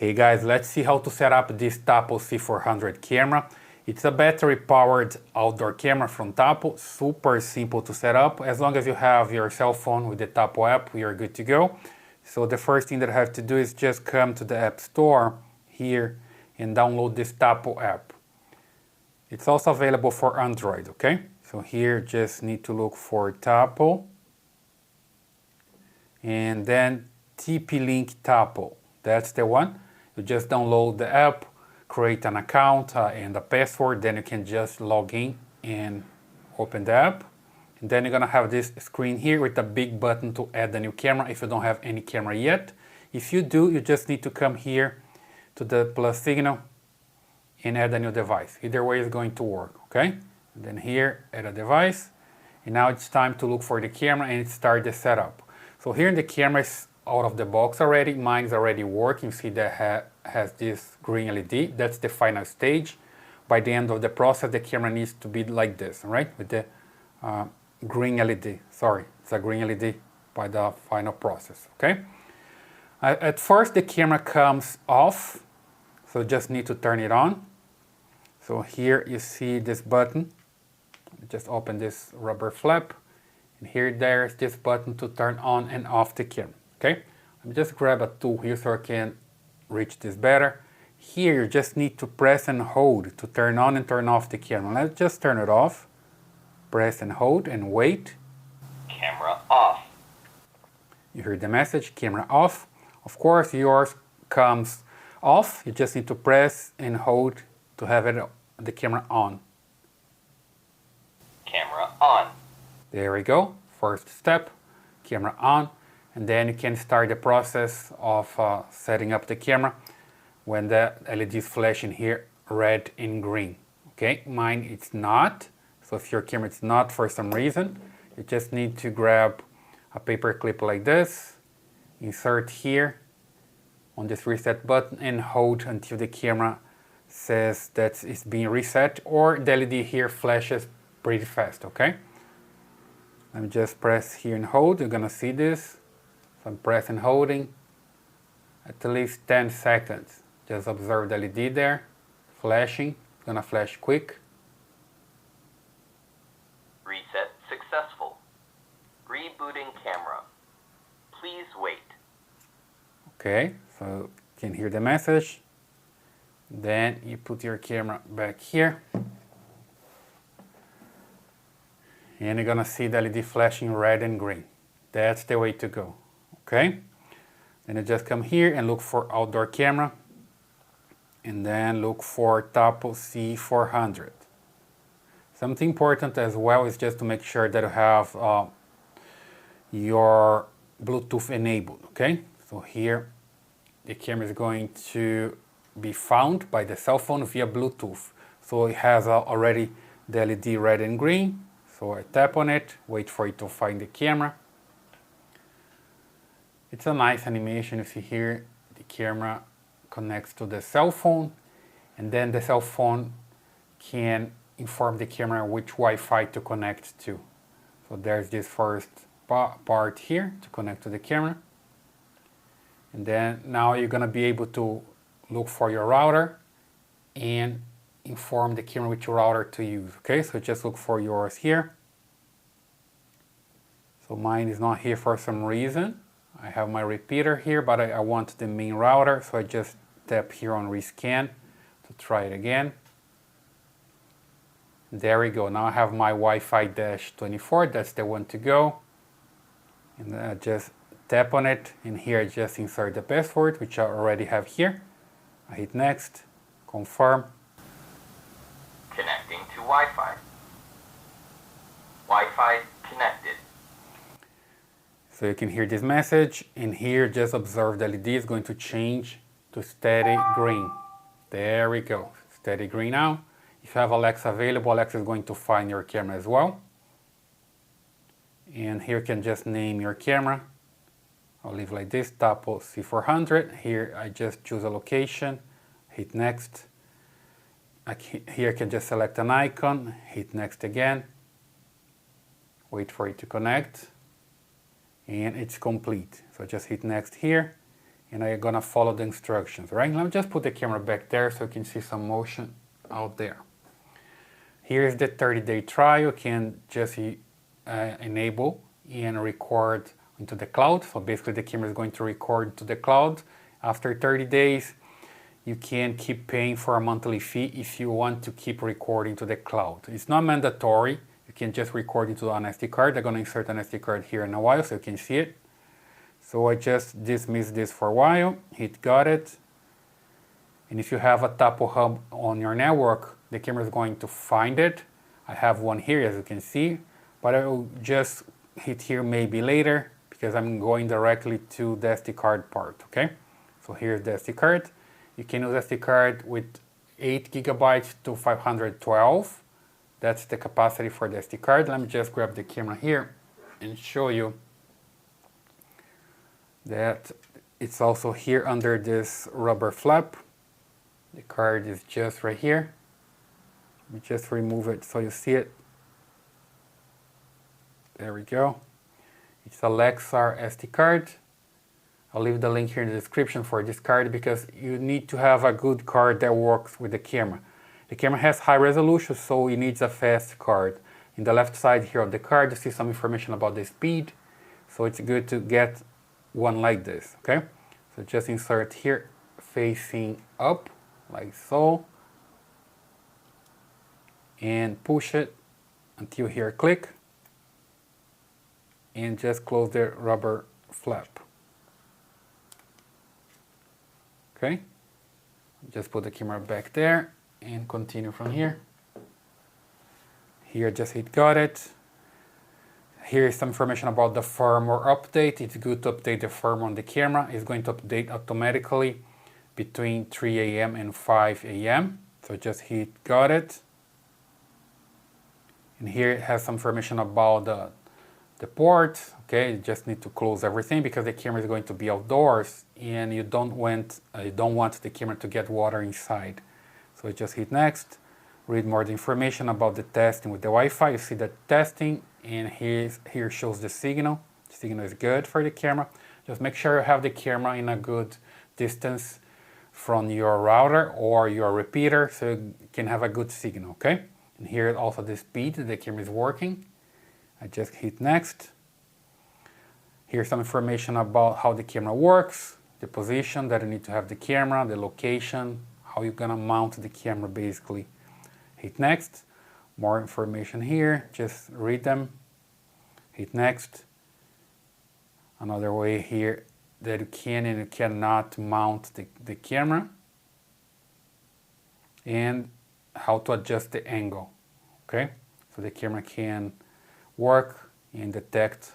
Hey guys, let's see how to set up this Tapo C400 camera. It's a battery-powered outdoor camera from Tapo, super simple to set up. As long as you have your cell phone with the Tapo app, we are good to go. So the first thing that I have to do is just come to the App Store here and download this Tapo app. It's also available for Android, okay? So here just need to look for Tapo and then TP-Link Tapo. That's the one. You just download the app, create an account and a password, then you can just log in and open the app. And then you're gonna have this screen here with a big button to add a new camera if you don't have any camera yet. If you do, you just need to come here to the plus signal and add a new device. Either way is going to work, okay? And then here, add a device. And now it's time to look for the camera and start the setup. So here the camera is out of the box already. Mine's already working. You see that has this green LED. That's the final stage. By the end of the process, the camera needs to be like this, right? With the green LED. Sorry, it's a green LED by the final process, okay? At first, the camera comes off, so you just need to turn it on. So here you see this button. Just open this rubber flap. And here there's this button to turn on and off the camera. Okay, let me just grab a tool here so I can reach this better. Here you just need to press and hold to turn on and turn off the camera. Let's just turn it off. Press and hold and wait. Camera off. You hear the message, camera off. Of course yours comes off. You just need to press and hold to have the camera on. Camera on. There we go. First step, camera on. And then you can start the process of setting up the camera when the LED is flashing here red and green. Okay, mine it's not. So if your camera is not for some reason, you just need to grab a paper clip like this, insert here on this reset button and hold until the camera says that it's being reset or the LED here flashes pretty fast, okay? Let me just press here and hold. You're gonna see this. So I'm pressing and holding at least 10 seconds. Just observe the LED there, flashing. It's gonna flash quick. Reset successful. Rebooting camera. Please wait. Okay, so you can hear the message. Then you put your camera back here. And you're gonna see the LED flashing red and green. That's the way to go. Okay, then you just come here and look for outdoor camera and then look for Tapo C400. Something important as well is just to make sure that you have your Bluetooth enabled, okay? So here the camera is going to be found by the cell phone via Bluetooth. So it has already the LED red and green. So I tap on it, wait for it to find the camera. It's a nice animation. You see here, the camera connects to the cell phone, and then the cell phone can inform the camera which Wi-Fi to connect to. So there's this first part here to connect to the camera. And then now you're gonna be able to look for your router and inform the camera which router to use, okay? So just look for yours here. So mine is not here for some reason. I have my repeater here, but I want the main router, so I just tap here on rescan to try it again. There we go. Now I have my Wi-Fi-24, that's the one to go. And then I just tap on it, and here I just insert the password, which I already have here. I hit next, confirm. Connecting to Wi-Fi. Wi-Fi connected. So you can hear this message, and here just observe the LED is going to change to steady green. There we go, steady green now. If you have Alexa available, Alexa is going to find your camera as well. And here you can just name your camera. I'll leave like this, Tapo C400. Here I just choose a location, hit next. Here I can just select an icon, hit next again. Wait for it to connect. And it's complete. So just hit next here and I'm gonna follow the instructions, right? Let me just put the camera back there so you can see some motion out there. Here's the 30-day trial. You can just enable and record into the cloud. So basically the camera is going to record to the cloud. After 30 days, you can keep paying for a monthly fee if you want to keep recording to the cloud. It's not mandatory. You can just record into an SD card. I'm gonna insert an SD card here in a while so you can see it. So I just dismiss this for a while, hit got it. And if you have a Tapo hub on your network, the camera is going to find it. I have one here as you can see, but I will just hit here maybe later because I'm going directly to the SD card part, okay? So here's the SD card. You can use SD card with 8 gigabytes to 512. That's the capacity for the SD card. Let me just grab the camera here and show you that it's also here under this rubber flap. The card is just right here. Let me just remove it so you see it. There we go. It's a Lexar SD card. I'll leave the link here in the description for this card because you need to have a good card that works with the camera. The camera has high resolution, so it needs a fast card. In the left side here of the card, you see some information about the speed. So it's good to get one like this, okay? So just insert here facing up, like so. And push it until here click. And just close the rubber flap. Okay, just put the camera back there and continue from here. Here just hit got it. Here is some information about the firmware update. It's good to update the firmware on the camera. It's going to update automatically between 3 a.m. and 5 a.m. So just hit got it. And here it has some information about the port. Okay, you just need to close everything because the camera is going to be outdoors and you don't want the camera to get water inside. So just hit next, read more the information about the testing with the Wi-Fi. You see the testing and here shows the signal. The signal is good for the camera. Just make sure you have the camera in a good distance from your router or your repeater so you can have a good signal, okay? And here also the speed the camera is working. I just hit next. Here's some information about how the camera works, the position that you need to have the camera, the location, how you're gonna mount the camera basically. Hit next. More information here, just read them. Hit next. Another way here that you can and you cannot mount the camera. And how to adjust the angle, okay? So the camera can work and detect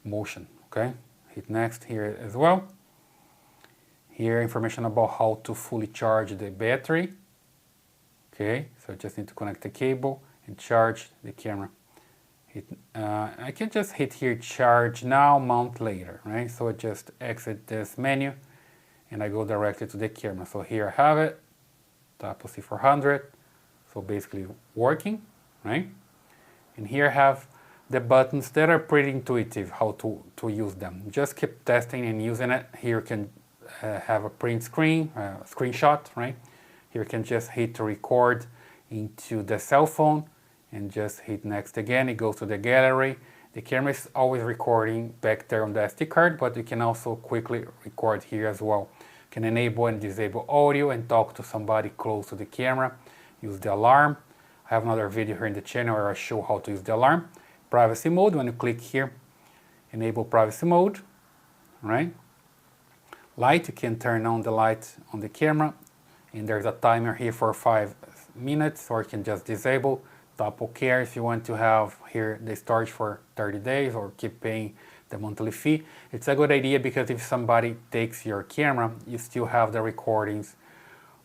motion, okay? Hit next here as well. Here information about how to fully charge the battery. Okay, so I just need to connect the cable and charge the camera. I can just hit here charge now, mount later, right? So I just exit this menu and I go directly to the camera. So here I have it, Tapo C400. So basically working, right? And here I have the buttons that are pretty intuitive how to use them. Just keep testing and using it. Here you can have a print screen, screenshot, right? Here you can just hit to record into the cell phone and just hit next again. It goes to the gallery. The camera is always recording back there on the SD card, but you can also quickly record here as well. You can enable and disable audio and talk to somebody close to the camera. Use the alarm. I have another video here in the channel where I show how to use the alarm. Privacy mode, when you click here, enable privacy mode, right? Light, you can turn on the light on the camera, and there's a timer here for 5 minutes, or you can just disable. Tapo Care if you want to have here the storage for 30 days or keep paying the monthly fee. It's a good idea because if somebody takes your camera, you still have the recordings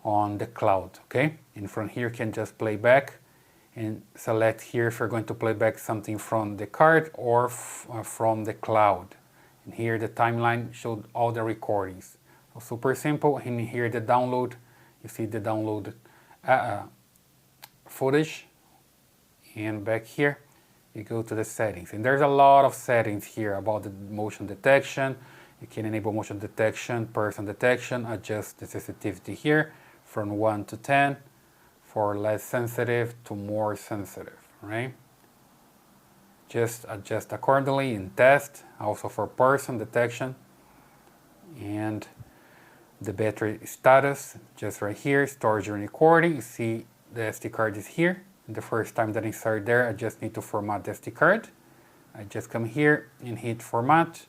on the cloud, okay? And from here you can just play back and select here if you're going to play back something from the card or from the cloud. And here the timeline showed all the recordings. So super simple. And here the download, you see the download footage. And back here, you go to the settings. And there's a lot of settings here about the motion detection. You can enable motion detection, person detection, adjust the sensitivity here from 1 to 10 for less sensitive to more sensitive, right? Just adjust accordingly in test, also for person detection. And the battery status, just right here, storage and recording. You see the SD card is here. The first time that I insert there, I just need to format the SD card. I just come here and hit format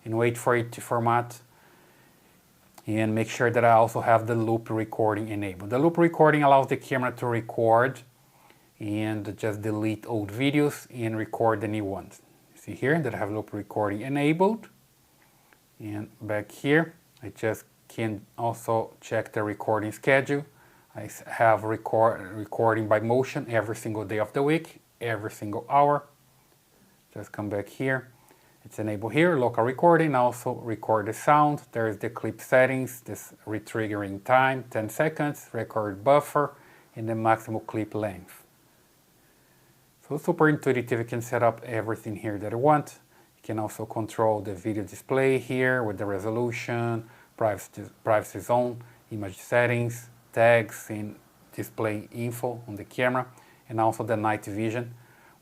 and wait for it to format, and make sure that I also have the loop recording enabled. The loop recording allows the camera to record and just delete old videos and record the new ones. See here that I have loop recording enabled, and back here I just can also check the recording schedule. I have recording by motion every single day of the week, every single hour. Just come back here. It's enabled here, local recording, also record the sound. There's the clip settings, this retriggering time, 10 seconds, record buffer, and the maximum clip length. So super intuitive, you can set up everything here that you want. You can also control the video display here with the resolution, privacy zone, image settings, tags, and display info on the camera, and also the night vision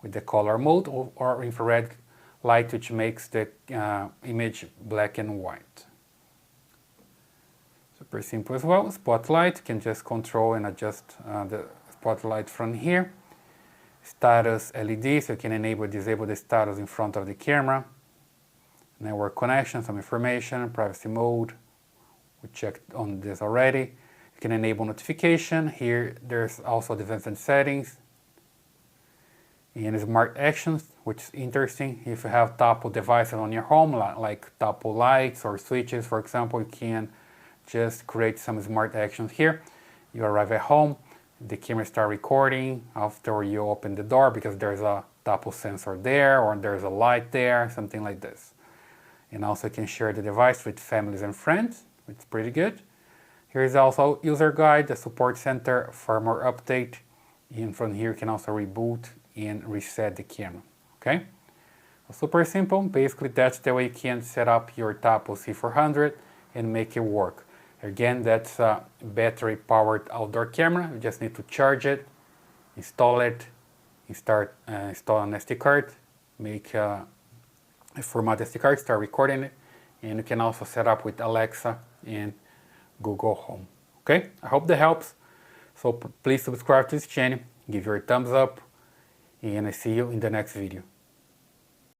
with the color mode or infrared light, which makes the image black and white. Super simple as well. Spotlight, you can just control and adjust the spotlight from here. Status LED, so you can enable or disable the status in front of the camera. Network connection, some information, privacy mode, we checked on this already. You can enable notification. Here there's also advanced settings. And smart actions, which is interesting. If you have Tapo devices on your home, like Tapo lights or switches, for example, you can just create some smart actions here. You arrive at home, the camera start recording after you open the door because there's a Tapo sensor there or there's a light there, something like this. And also you can share the device with families and friends, which is pretty good. Here's also user guide, the support center, firmware update. And from here you can also reboot and reset the camera, okay? Super simple. Basically, that's the way you can set up your Tapo C400 and make it work. Again, that's a battery-powered outdoor camera. You just need to charge it, install it, install an SD card, make a format SD card, start recording it, and you can also set up with Alexa and Google Home. Okay, I hope that helps. So please subscribe to this channel, give your thumbs up, and I see you in the next video.